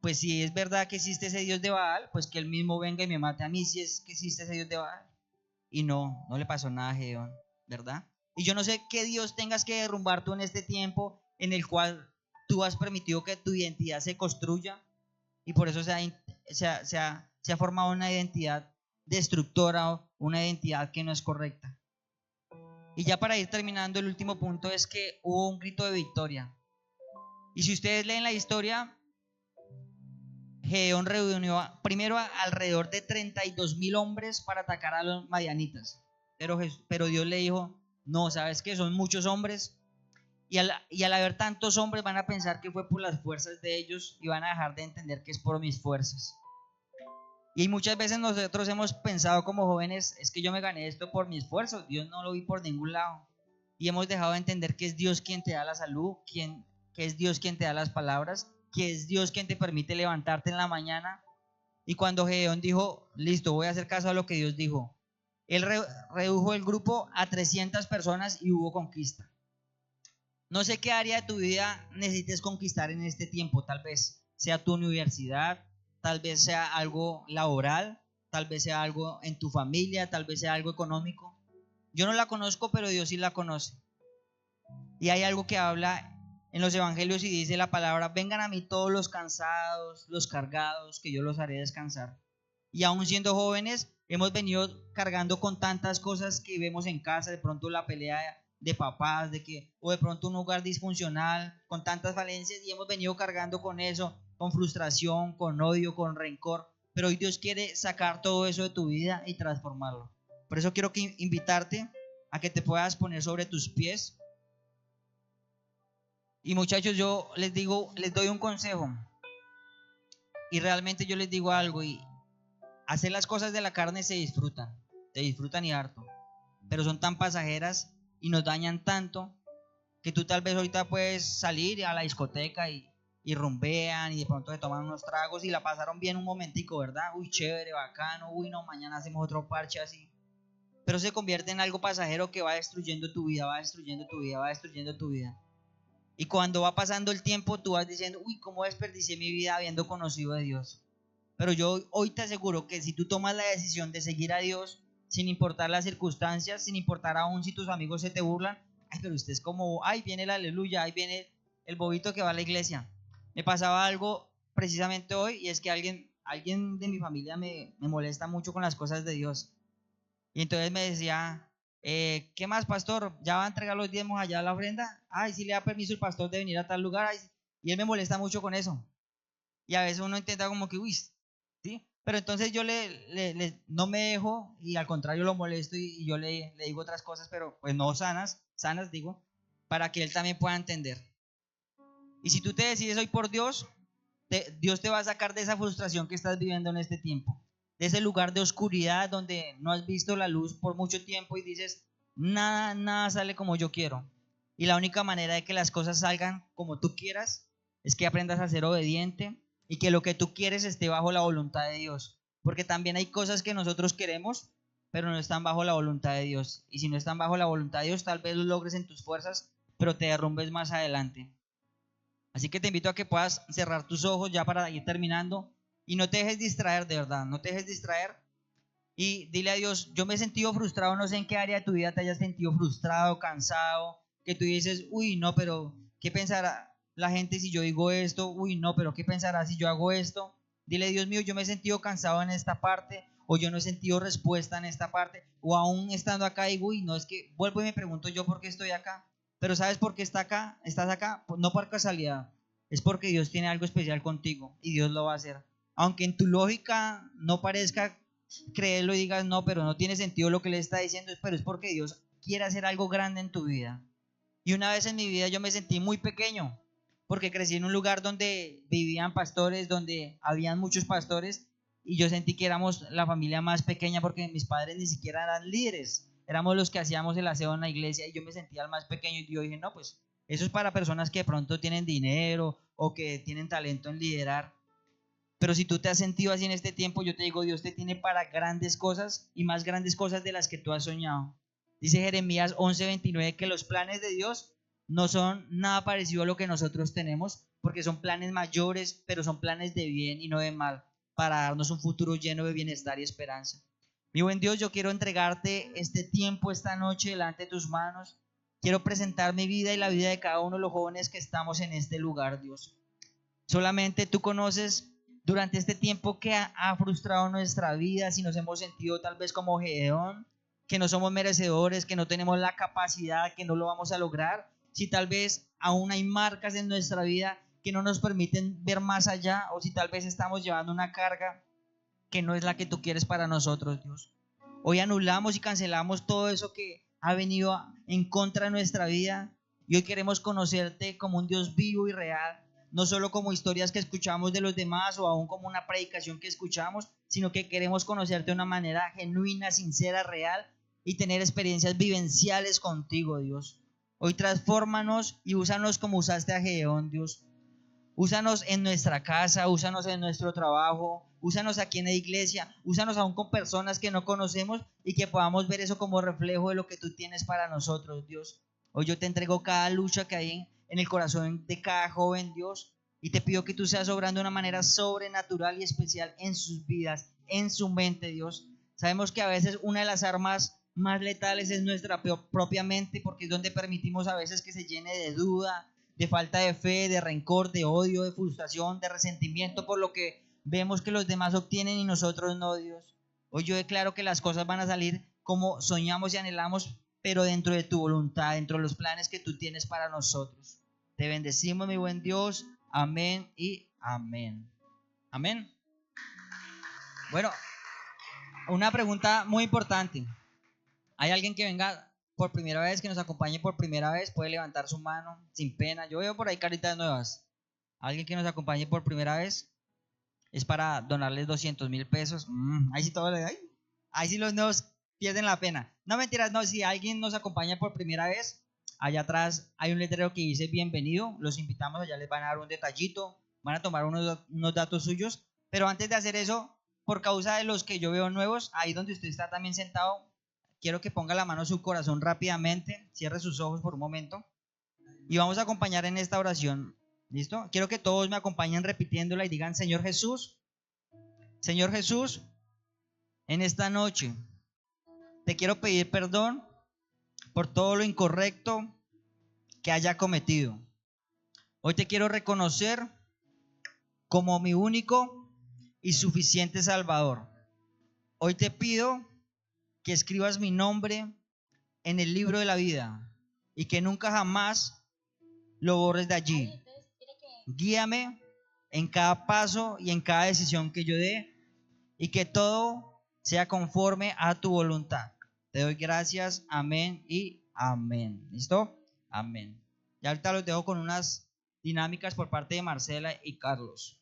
pues si es verdad que existe ese Dios de Baal, pues que él mismo venga y me mate a mí si es que existe ese Dios de Baal. Y no le pasó nada a Gedeón, ¿verdad? Y yo no sé qué Dios tengas que derrumbar tú en este tiempo en el cual tú has permitido que tu identidad se construya y por eso se ha formado una identidad destructora, una identidad que no es correcta. Y ya para ir terminando, el último punto es que hubo un grito de victoria. Y si ustedes leen la historia, Gedeón reunió primero alrededor de 32,000 hombres para atacar a los madianitas. Pero Dios le dijo, no, ¿sabes qué? Son muchos hombres. Y al haber tantos hombres van a pensar que fue por las fuerzas de ellos y van a dejar de entender que es por mis fuerzas. Y muchas veces nosotros hemos pensado como jóvenes, es que yo me gané esto por mi esfuerzo. Dios no lo vi por ningún lado. Y hemos dejado de entender que es Dios quien te da la salud, que es Dios quien te da las palabras, que es Dios quien te permite levantarte en la mañana. Y cuando Gedeón dijo, listo, voy a hacer caso a lo que Dios dijo, él redujo el grupo a 300 personas y hubo conquista. No sé qué área de tu vida necesites conquistar en este tiempo, tal vez sea tu universidad, tal vez sea algo laboral, tal vez sea algo en tu familia, tal vez sea algo económico. Yo no la conozco, pero Dios sí la conoce. Y hay algo que habla en los evangelios y dice la palabra, vengan a mí todos los cansados, los cargados, que yo los haré descansar. Y aún siendo jóvenes, hemos venido cargando con tantas cosas que vemos en casa, de pronto la pelea de papás, o de pronto un hogar disfuncional, con tantas falencias, y hemos venido cargando con eso, con frustración, con odio, con rencor. Pero hoy Dios quiere sacar todo eso de tu vida y transformarlo. Por eso quiero invitarte a que te puedas poner sobre tus pies. Y muchachos, yo les doy un consejo. Y realmente yo les digo algo. Y hacer las cosas de la carne se disfrutan y harto. Pero son tan pasajeras y nos dañan tanto que tú tal vez ahorita puedes salir a la discoteca y rumbean y de pronto se toman unos tragos y la pasaron bien un momentico, ¿verdad? Uy, chévere, bacano, uy, no, mañana hacemos otro parche así. Pero se convierte en algo pasajero que va destruyendo tu vida, va destruyendo tu vida, va destruyendo tu vida. Y cuando va pasando el tiempo, tú vas diciendo, uy, ¿cómo desperdicié mi vida habiendo conocido a Dios? Pero yo hoy te aseguro que si tú tomas la decisión de seguir a Dios, sin importar las circunstancias, sin importar aún si tus amigos se te burlan, ay, pero usted es como, ay, viene el aleluya, ahí viene el bobito que va a la iglesia. Me pasaba algo precisamente hoy y es que alguien de mi familia me molesta mucho con las cosas de Dios. Y entonces me decía, ¿qué más, pastor? ¿Ya va a entregar los diezmos allá a la ofrenda? Ay, sí le da permiso el pastor de venir a tal lugar. Ay, y él me molesta mucho con eso. Y a veces uno intenta como que, uy, ¿sí? Pero entonces yo no me dejo y al contrario lo molesto y yo le digo otras cosas, pero pues no sanas digo, para que él también pueda entender. Y si tú te decides hoy por Dios, Dios te va a sacar de esa frustración que estás viviendo en este tiempo, de ese lugar de oscuridad donde no has visto la luz por mucho tiempo y dices, nada sale como yo quiero. Y la única manera de que las cosas salgan como tú quieras es que aprendas a ser obediente y que lo que tú quieres esté bajo la voluntad de Dios. porque también hay cosas que nosotros queremos, pero no están bajo la voluntad de Dios. Y si no están bajo la voluntad de Dios, tal vez lo logres en tus fuerzas, pero te derrumbes más adelante. Así que te invito a que puedas cerrar tus ojos ya para ir terminando y no te dejes distraer, de verdad, no te dejes distraer. Y dile a Dios, yo me he sentido frustrado, no sé en qué área de tu vida te hayas sentido frustrado, cansado, que tú dices, uy, no, pero ¿qué pensará la gente si yo digo esto? Uy, no, pero ¿qué pensará si yo hago esto? Dile, Dios mío, yo me he sentido cansado en esta parte, o yo no he sentido respuesta en esta parte, o aún estando acá digo, uy, no, es que vuelvo y me pregunto yo por qué estoy acá. Pero ¿sabes por qué estás acá? Pues no por casualidad, es porque Dios tiene algo especial contigo y Dios lo va a hacer. Aunque en tu lógica no parezca creerlo y digas, no, pero no tiene sentido lo que le está diciendo, pero es porque Dios quiere hacer algo grande en tu vida. Y una vez en mi vida yo me sentí muy pequeño, porque crecí en un lugar donde vivían pastores, donde habían muchos pastores, y yo sentí que éramos la familia más pequeña porque mis padres ni siquiera eran líderes, éramos los que hacíamos el aseo en la iglesia, y yo me sentía el más pequeño, y yo dije, no, pues eso es para personas que de pronto tienen dinero o que tienen talento en liderar. Pero si tú te has sentido así en este tiempo, yo te digo, Dios te tiene para grandes cosas y más grandes cosas de las que tú has soñado. Dice Jeremías 11:29 que los planes de Dios no son nada parecido a lo que nosotros tenemos, porque son planes mayores, pero son planes de bien y no de mal, para darnos un futuro lleno de bienestar y esperanza. Mi buen Dios, yo quiero entregarte este tiempo, esta noche, delante de tus manos. Quiero presentar mi vida y la vida de cada uno de los jóvenes que estamos en este lugar, Dios. Solamente tú conoces durante este tiempo que ha frustrado nuestra vida, si nos hemos sentido tal vez como Gedeón, que no somos merecedores, que no tenemos la capacidad, que no lo vamos a lograr, si tal vez aún hay marcas en nuestra vida que no nos permiten ver más allá, o si tal vez estamos llevando una carga que no es la que tú quieres para nosotros, Dios. Hoy anulamos y cancelamos todo eso que ha venido en contra de nuestra vida y hoy queremos conocerte como un Dios vivo y real, no solo como historias que escuchamos de los demás o aún como una predicación que escuchamos, sino que queremos conocerte de una manera genuina, sincera, real y tener experiencias vivenciales contigo, Dios. Hoy transfórmanos y úsanos como usaste a Gedeón, Dios. Úsanos en nuestra casa, úsanos en nuestro trabajo, úsanos aquí en la iglesia, úsanos aún con personas que no conocemos y que podamos ver eso como reflejo de lo que tú tienes para nosotros, Dios. Hoy yo te entrego cada lucha que hay en el corazón de cada joven, Dios, y te pido que tú seas obrando de una manera sobrenatural y especial en sus vidas, en su mente, Dios. Sabemos que a veces una de las armas más letales es nuestra propia mente, porque es donde permitimos a veces que se llene de duda, de falta de fe, de rencor, de odio, de frustración, de resentimiento por lo que vemos que los demás obtienen y nosotros no, Dios. Hoy yo declaro que las cosas van a salir como soñamos y anhelamos, pero dentro de tu voluntad, dentro de los planes que tú tienes para nosotros. Te bendecimos, mi buen Dios. Amén y amén. Amén. Bueno, una pregunta muy importante. ¿Hay alguien que venga por primera vez, que nos acompañe por primera vez? Puede levantar su mano sin pena. Yo veo por ahí caritas nuevas. ¿Alguien que nos acompañe por primera vez? Es para donarles 200,000 pesos. Ahí sí todo le da. Ahí sí los nuevos pierden la pena. No, mentiras, no. Si alguien nos acompaña por primera vez, allá atrás hay un letrero que dice bienvenido. Los invitamos, allá les van a dar un detallito. Van a tomar unos datos suyos. Pero antes de hacer eso, por causa de los que yo veo nuevos, ahí donde usted está también sentado, quiero que ponga la mano en su corazón rápidamente, cierre sus ojos por un momento y vamos a acompañar en esta oración. ¿Listo? Quiero que todos me acompañen repitiéndola y digan, Señor Jesús, en esta noche te quiero pedir perdón por todo lo incorrecto que haya cometido. Hoy te quiero reconocer como mi único y suficiente Salvador. Hoy te pido que escribas mi nombre en el libro de la vida y que nunca jamás lo borres de allí. Guíame en cada paso y en cada decisión que yo dé y que todo sea conforme a tu voluntad. Te doy gracias, amén y amén. ¿Listo? Amén. Y ahorita los dejo con unas dinámicas por parte de Marcela y Carlos.